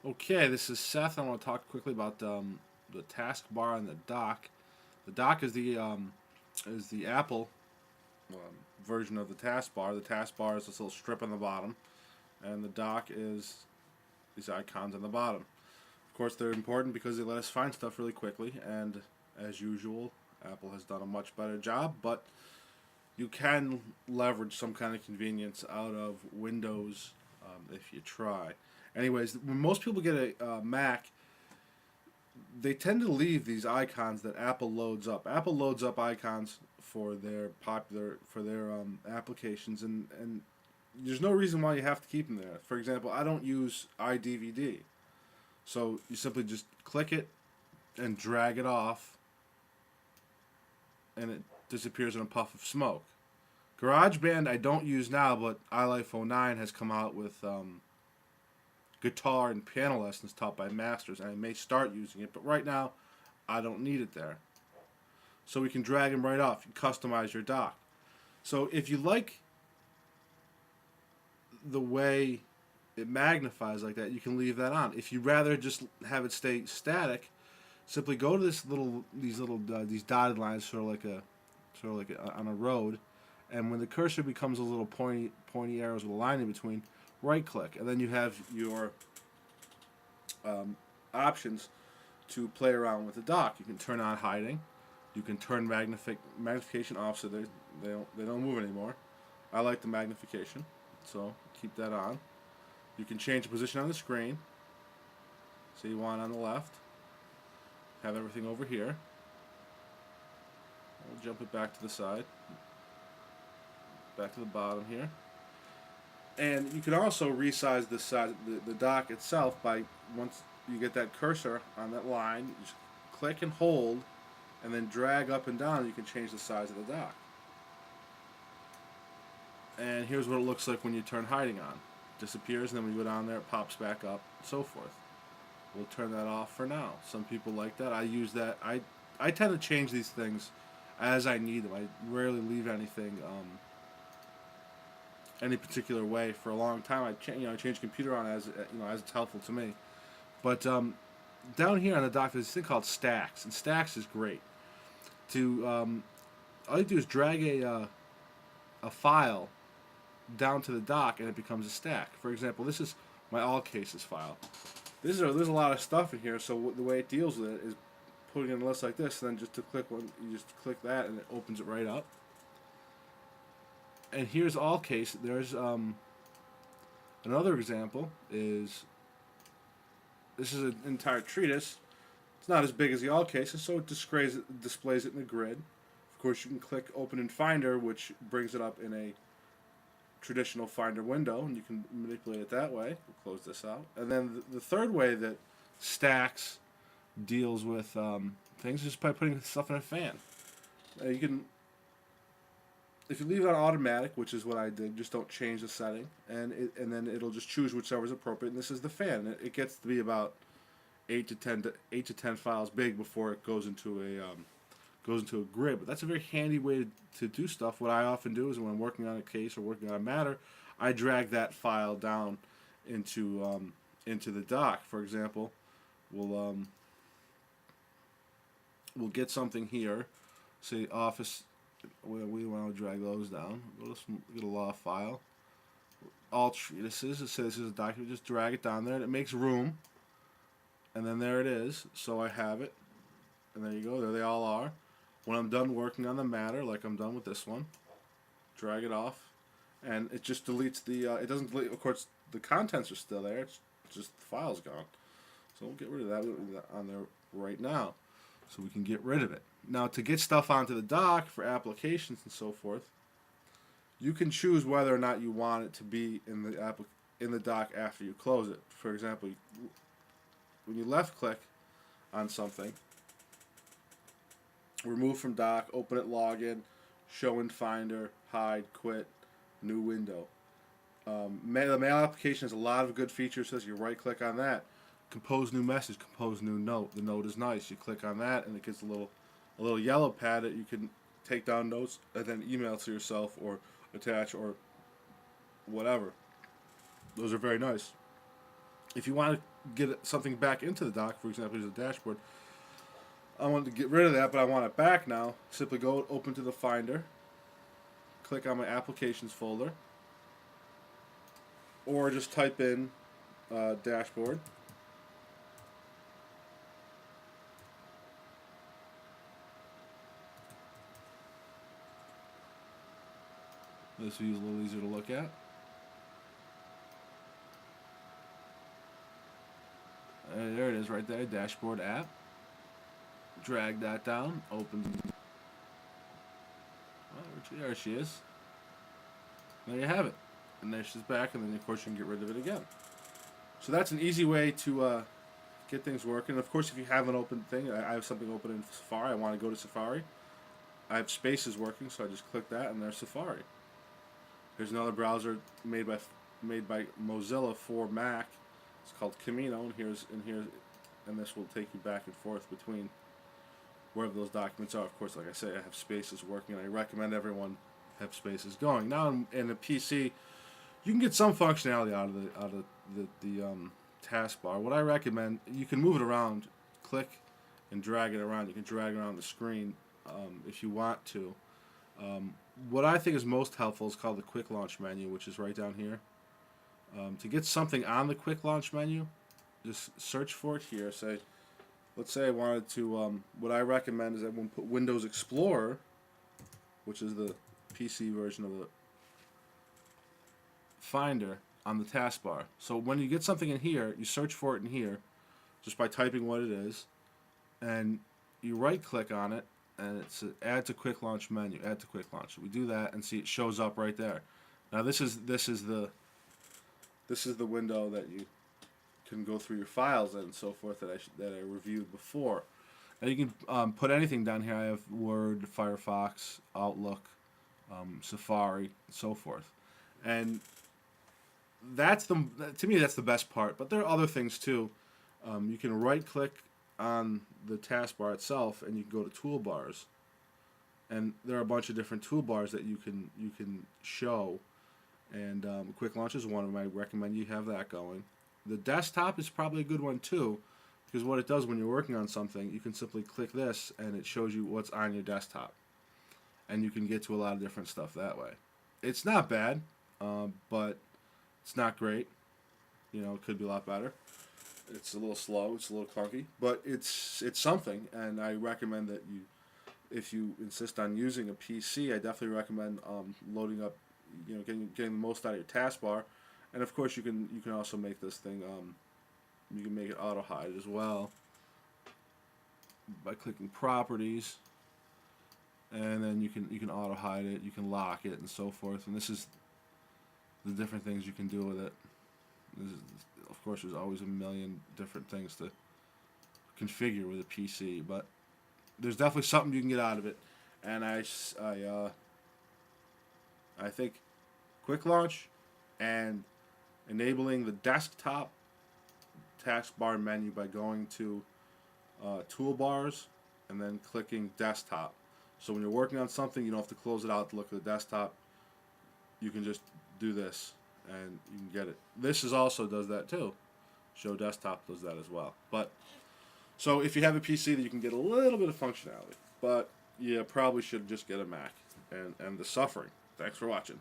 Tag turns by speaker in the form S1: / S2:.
S1: Okay, this is Seth. I want to talk quickly about the taskbar and the dock. The dock is the Apple um, version of the taskbar. The taskbar is this little strip on the bottom, and the dock is these icons on the bottom. Of course, they're important because they let us find stuff really quickly, and as usual, Apple has done a much better job. But you can leverage some kind of convenience out of Windows if you try. Anyways, when most people get a Mac, they tend to leave these icons that Apple loads up. Apple loads up icons for their applications, and there's no reason why you have to keep them there. For example, I don't use iDVD, so you simply just click it and drag it off, and it disappears in a puff of smoke. GarageBand I don't use now, but iLife09 has come out with guitar and piano lessons taught by masters, and I may start using it, but right now I don't need it there. So we can drag them right off. You customize your dock. So if you like the way it magnifies like that, you can leave that on. If you'd rather just have it stay static, simply go to these dotted lines, on a road, and when the cursor becomes a little pointy arrows with a line in between, right click, and then you have your options to play around with the dock. You can turn on hiding. You can turn magnification off so they don't move anymore. I like the magnification, so keep that on. You can change the position on the screen. So you want on the left. Have everything over here. We'll jump it back to the side. Back to the bottom here. And you can also resize the dock itself by once you get that cursor on that line, you just click and hold, and then drag up and down. You can change the size of the dock. And here's what it looks like when you turn hiding on. It disappears, and then when you go down there, it pops back up, and so forth. We'll turn that off for now. Some people like that. I use that. I tend to change these things as I need them. I rarely leave anything any particular way for a long time. I change the computer on as it's helpful to me. But down here on the dock, there's this thing called Stacks, and Stacks is great. To All you do is drag a file down to the dock, and it becomes a stack. For example, this is my all cases file. There's a lot of stuff in here, so the way it deals with it is putting it in a list like this, and then just to click one, you just click that, and it opens it right up. And here's all case. There's another example. This is an entire treatise. It's not as big as the all cases, so it displays it in the grid. Of course, you can click Open in Finder, which brings it up in a traditional Finder window, and you can manipulate it that way. We'll close this out. And then the third way that Stacks deals with things is just by putting stuff in a fan. You can, if you leave it on automatic, which is what I did, just don't change the setting, and then it'll just choose whichever is appropriate. And this is the fan. It gets to be about 8 to 10 files big before it goes into a grid. But that's a very handy way to do stuff. What I often do is when I'm working on a case or working on a matter, I drag that file down into the dock. For example, we'll get something here, say Office. We want to drag those down. We'll just get a law file. All treatises. It says this is a document. Just drag it down there, and it makes room. And then there it is. So I have it. And there you go. There they all are. When I'm done working on the matter, like I'm done with this one, drag it off, and it just deletes the. It doesn't delete. Of course, the contents are still there. It's just the file's gone. So we'll get rid of that. We'll do that on there right now, so we can get rid of it. Now, to get stuff onto the dock for applications and so forth, you can choose whether or not you want it to be in the dock after you close it. For example, when you left click on something, remove from dock, open it, login, show in Finder, hide, quit, new window. The mail application has a lot of good features. Says you right click on that, compose new message, compose new note. The note is nice. You click on that, and it gets a little yellow pad that you can take down notes and then email to yourself or attach or whatever. Those are very nice. If you want to get something back into the dock, for example, here's a dashboard. I want to get rid of that, but I want it back now. Simply go open to the Finder, click on my Applications folder, or just type in dashboard. This view is a little easier to look at. And there it is right there, dashboard app. Drag that down, open. Well, there she is. There you have it. And there she's back, and then of course you can get rid of it again. So that's an easy way to get things working. Of course, if you have an open thing, I have something open in Safari. I want to go to Safari. I have Spaces working, so I just click that, and there's Safari. There's another browser made by Mozilla for Mac. It's called Camino, and this will take you back and forth between wherever those documents are. Of course, like I say, I have Spaces working, and I recommend everyone have Spaces going. Now in the PC, you can get some functionality out of the taskbar. What I recommend, you can move it around, click and drag it around. You can drag it around the screen if you want to. What I think is most helpful is called the Quick Launch menu, which is right down here. To get something on the Quick Launch menu, just search for it here. Let's say I wanted to, what I recommend is that when put Windows Explorer, which is the PC version of the Finder, on the taskbar. So when you get something in here, you search for it in here, just by typing what it is, and you right click on it, and it's add to quick launch menu, add to quick launch. We do that and see it shows up right there. Now this is the window that you can go through your files and so forth that I reviewed before. Now you can put anything down here. I have Word, Firefox, Outlook, Safari, and so forth. And to me that's the best part. But there are other things too. You can right click on the taskbar itself, and you can go to toolbars, and there are a bunch of different toolbars that you can show. And quick launch is one of them. I recommend you have that going. The desktop is probably a good one too, because what it does when you're working on something, you can simply click this and it shows you what's on your desktop, and you can get to a lot of different stuff that way. It's not bad, but it's not great. It could be a lot better. It's a little slow, it's a little clunky, but it's something, and I recommend that if you insist on using a PC, I definitely recommend loading up, getting the most out of your taskbar, and of course you can also make this thing, you can make it auto hide as well by clicking properties, and then you can auto hide it, you can lock it, and so forth. And this is the different things you can do with it. Of course, there's always a million different things to configure with a PC, but there's definitely something you can get out of it. And I think quick launch and enabling the desktop taskbar menu by going to toolbars and then clicking desktop. So when you're working on something, you don't have to close it out to look at the desktop. You can just do this, and you can get it. This also does that too. Show desktop does that as well. But so if you have a PC, that you can get a little bit of functionality, but you probably should just get a Mac and the suffering. Thanks for watching.